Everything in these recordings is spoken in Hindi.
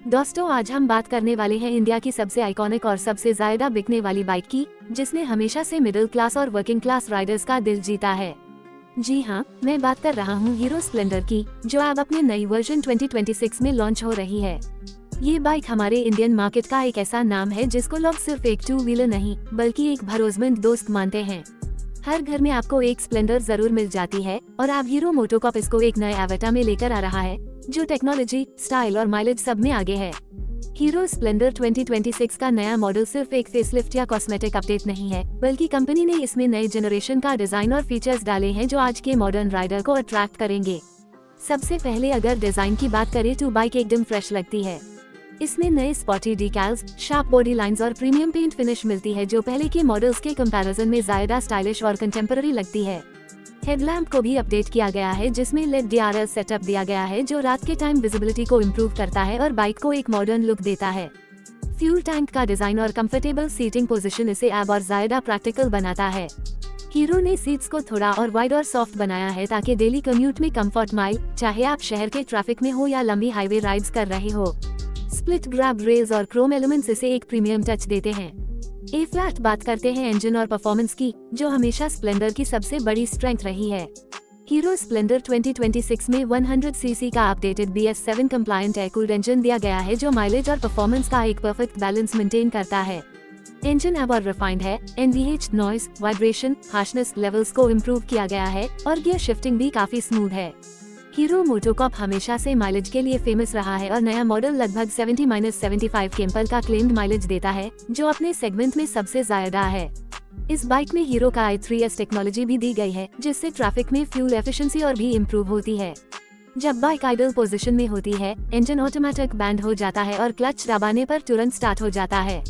दोस्तों, आज हम बात करने वाले हैं इंडिया की सबसे आइकॉनिक और सबसे ज्यादा बिकने वाली बाइक की, जिसने हमेशा से मिडिल क्लास और वर्किंग क्लास राइडर्स का दिल जीता है। जी हाँ, मैं बात कर रहा हूँ हीरो स्प्लेंडर की, जो अब अपने नई वर्जन 2026 में लॉन्च हो रही है। ये बाइक हमारे इंडियन मार्केट का एक ऐसा नाम है जिसको लोग सिर्फ एक टू व्हीलर नहीं बल्कि एक भरोसेमंद दोस्त मानते हैं। हर घर में आपको एक स्प्लेंडर जरूर मिल जाती है और अब हीरो मोटोकॉर्प इसको एक नए एवेटा में लेकर आ रहा है, जो टेक्नोलॉजी, स्टाइल और माइलेज सब में आगे है। हीरो स्प्लेंडर 2026 का नया मॉडल सिर्फ एक फेसलिफ्ट या कॉस्मेटिक अपडेट नहीं है, बल्कि कंपनी ने इसमें नए जनरेशन का डिजाइन और फीचर्स डाले हैं जो आज के मॉडर्न राइडर को अट्रैक्ट करेंगे। सबसे पहले अगर डिजाइन की बात करें तो बाइक एकदम फ्रेश लगती है। इसमें नए स्पॉटी डिकैल्स, शार्प बॉडी लाइंस और प्रीमियम पेंट फिनिश मिलती है, जो पहले के मॉडल्स के कंपैरिजन में ज्यादा स्टाइलिश और कंटेम्पररी लगती है। हेडलैम्प को भी अपडेट किया गया है, जिसमें लेड DRL सेटअप दिया गया है, जो रात के टाइम विजिबिलिटी को इम्प्रूव करता है और बाइक को एक मॉडर्न लुक देता है। फ्यूल टैंक का डिजाइन और कंफर्टेबल सीटिंग पोजीशन इसे अब और ज्यादा प्रैक्टिकल बनाता है। हीरो ने सीट्स को थोड़ा और वाइड और सॉफ्ट बनाया है ताकि डेली कम्यूट में कंफर्ट माइल, चाहे आप शहर के ट्रैफिक में हो या लंबी हाईवे राइड्स कर रहे हो। स्प्लिट ग्रैब रेल्स और क्रोम एलिमेंट्स इसे एक प्रीमियम टच देते हैं। ए फ्लैट बात करते हैं इंजन और परफॉर्मेंस की, जो हमेशा स्प्लेंडर की सबसे बड़ी स्ट्रेंथ रही है। हीरो स्प्लेंडर 2026 में 100 सीसी का updated BS7 compliant air cooled engine दिया गया है, जो माइलेज और परफॉर्मेंस का एक परफेक्ट बैलेंस मेंटेन करता है। इंजन अब और रिफाइंड है, NVH, noise, vibration, harshness levels को इम्प्रूव किया गया है और गियर शिफ्टिंग भी काफी स्मूथ है। हीरो मोटोकॉर्प हमेशा से माइलेज के लिए फेमस रहा है और नया मॉडल लगभग 70-75 केम्पल का क्लेम्ड माइलेज देता है, जो अपने सेगमेंट में सबसे ज्यादा है। इस बाइक में हीरो का i3S टेक्नोलॉजी भी दी गई है, जिससे ट्रैफिक में फ्यूल एफिशिएंसी और भी इम्प्रूव होती है। जब बाइक आइडल पोजीशन में होती है, इंजन ऑटोमेटिक बैंड हो जाता है और क्लच दबाने पर तुरंत स्टार्ट हो जाता है।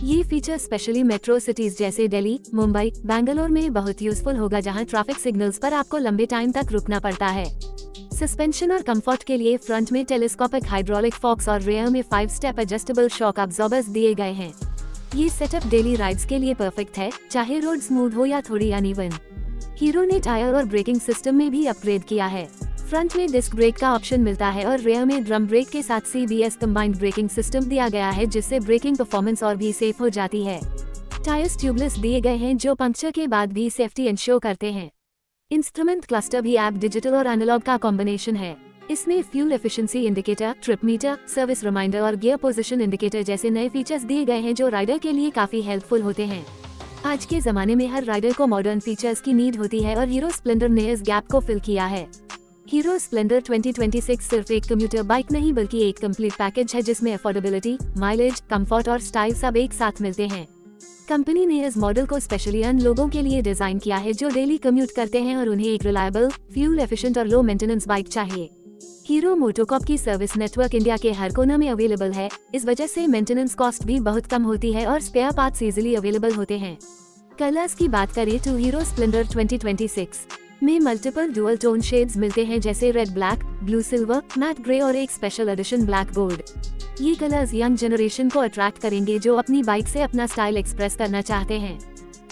ये फीचर स्पेशली मेट्रो सिटीज जैसे दिल्ली, मुंबई, बेंगलोर में बहुत यूजफुल होगा, जहां ट्रैफिक सिग्नल्स पर आपको लंबे टाइम तक रुकना पड़ता है। सस्पेंशन और कंफर्ट के लिए फ्रंट में टेलीस्कोपिक हाइड्रोलिक फॉक्स और रेयर में 5 स्टेप एडजस्टेबल शॉक अब्जॉर्बर्स दिए गए हैं। ये सेटअप डेली राइड्स के लिए परफेक्ट है, चाहे रोड स्मूथ हो या थोड़ी अनइवन। हीरो ने टायर और ब्रेकिंग सिस्टम में भी अपग्रेड किया है। फ्रंट में डिस्क ब्रेक का ऑप्शन मिलता है और रेयर में ड्रम ब्रेक के साथ CBS कंबाइंड ब्रेकिंग सिस्टम दिया गया है, जिससे ब्रेकिंग परफॉर्मेंस और भी सेफ हो जाती है। टायर्स ट्यूबलेस दिए गए हैं, जो पंक्चर के बाद भी सेफ्टी इंश्योर करते हैं। इंस्ट्रूमेंट क्लस्टर भी ऐप डिजिटल और एनालॉग का कॉम्बिनेशन है। इसमें fuel efficiency indicator, trip meter, service reminder और गियर पोजीशन इंडिकेटर जैसे नए फीचर्स दिए गए हैं, जो राइडर के लिए काफी हेल्पफुल होते हैं। आज के जमाने में हर राइडर को मॉडर्न फीचर्स की नीड होती है और हीरो स्प्लेंडर ने इस गैप को फिल किया है। हीरो स्प्लेंडर 2026 सिर्फ एक कम्यूटर बाइक नहीं बल्कि एक कंप्लीट पैकेज है, जिसमें अफोर्डेबिलिटी, माइलेज, कंफर्ट और स्टाइल सब एक साथ मिलते हैं। कंपनी ने इस मॉडल को स्पेशली उन लोगों के लिए डिजाइन किया है जो डेली कम्यूट करते हैं और उन्हें एक रिलायबल, फ्यूल एफिशिएंट और लो मेंटेनेंस बाइक चाहिए। हीरो मोटोकॉर्प की सर्विस नेटवर्क इंडिया के हर कोने में अवेलेबल है, इस वजह से मेंटेनेंस कॉस्ट भी बहुत कम होती है और स्पेयर पार्ट्स इजीली अवेलेबल होते हैं। कलर्स की बात करें तो हीरो स्प्लेंडर 2026 में मल्टीपल डुअल टोन शेड्स मिलते हैं, जैसे red black, blue silver, matte grey और एक स्पेशल एडिशन ब्लैक गोल्ड। ये कलर्स यंग जनरेशन को अट्रैक्ट करेंगे, जो अपनी बाइक से अपना स्टाइल एक्सप्रेस करना चाहते हैं।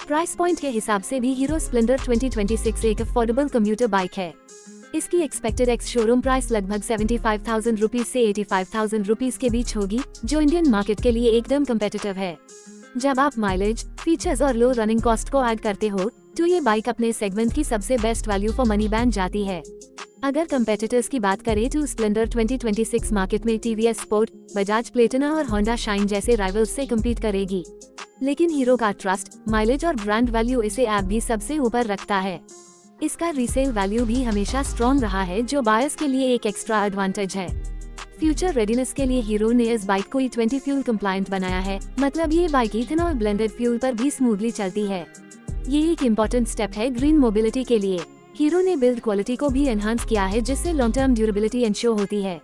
प्राइस पॉइंट के हिसाब से भी हीरो स्प्लेंडर 2026 एक अफोर्डेबल कम्यूटर बाइक है। इसकी एक्सपेक्टेड एक्स शोरूम प्राइस लगभग 75,000 रुपीज से 85,000 रुपीज के बीच होगी, जो इंडियन मार्केट के लिए एकदम कम्पिटिटिव है। जब आप माइलेज, फीचर्स और लो रनिंग कॉस्ट को ऐड करते हो, तो ये बाइक अपने सेगमेंट की सबसे बेस्ट वैल्यू फॉर मनी बन जाती है। अगर कंपेटिटर्स की बात करें तो स्प्लेंडर 2026 मार्केट में TVS स्पोर्ट, बजाज प्लेटिना और होंडा शाइन जैसे राइवल्स से कम्पीट करेगी, लेकिन हीरो का ट्रस्ट, माइलेज और ब्रांड वैल्यू इसे ऐप भी सबसे ऊपर रखता है। इसका रीसेल वैल्यू भी हमेशा स्ट्रॉन्ग रहा है, जो बायर्स के लिए एक एक्स्ट्रा एडवांटेज है। फ्यूचर रेडीनेस के लिए हीरो ने इस बाइक को E20 फ्यूल कंप्लायंट बनाया है, मतलब ये बाइक इथेनॉल ब्लेंडेड फ्यूल पर भी स्मूथली चलती है। ये एक इम्पोर्टेंट स्टेप है ग्रीन मोबिलिटी के लिए। हीरो ने बिल्ड क्वालिटी को भी एनहांस किया है, जिससे लॉन्ग टर्म ड्यूरेबिलिटी इंश्योर होती है।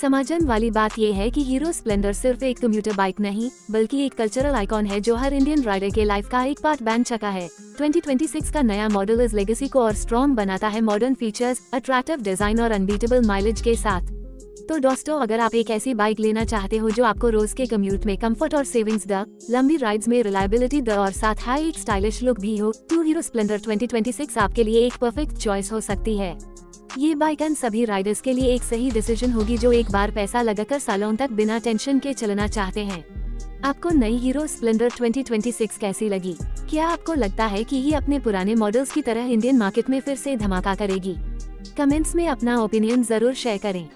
समझने वाली बात यह है कि हीरो स्प्लेंडर सिर्फ एक कम्यूटर बाइक नहीं बल्कि एक कल्चरल आइकॉन है, जो हर इंडियन राइडर के लाइफ का एक पार्ट बन चुका है। 2026 का नया मॉडल इस लेगेसी को और स्ट्रॉन्ग बनाता है, मॉडर्न फीचर्स, अट्रैक्टिव डिजाइन और अनबीटेबल माइलेज के साथ। तो दोस्तों, अगर आप एक ऐसी बाइक लेना चाहते हो जो आपको रोज के कम्यूट में कंफर्ट और सेविंग्स द, लंबी राइड्स में रिलायबिलिटी द और साथ हाई एक स्टाइलिश लुक भी हो, तो हीरो स्प्लेंडर 2026 आपके लिए एक परफेक्ट चॉइस हो सकती है। ये बाइक इन सभी राइडर्स के लिए एक सही डिसीजन होगी जो एक बार पैसा लगाकर सालों तक बिना टेंशन के चलना चाहते हैं। आपको नई हीरो स्प्लेंडर 2026 कैसी लगी? क्या आपको लगता है कि ये अपने पुराने मॉडल्स की तरह इंडियन मार्केट में फिर से धमाका करेगी? कमेंट्स में अपना ओपिनियन जरूर शेयर करें।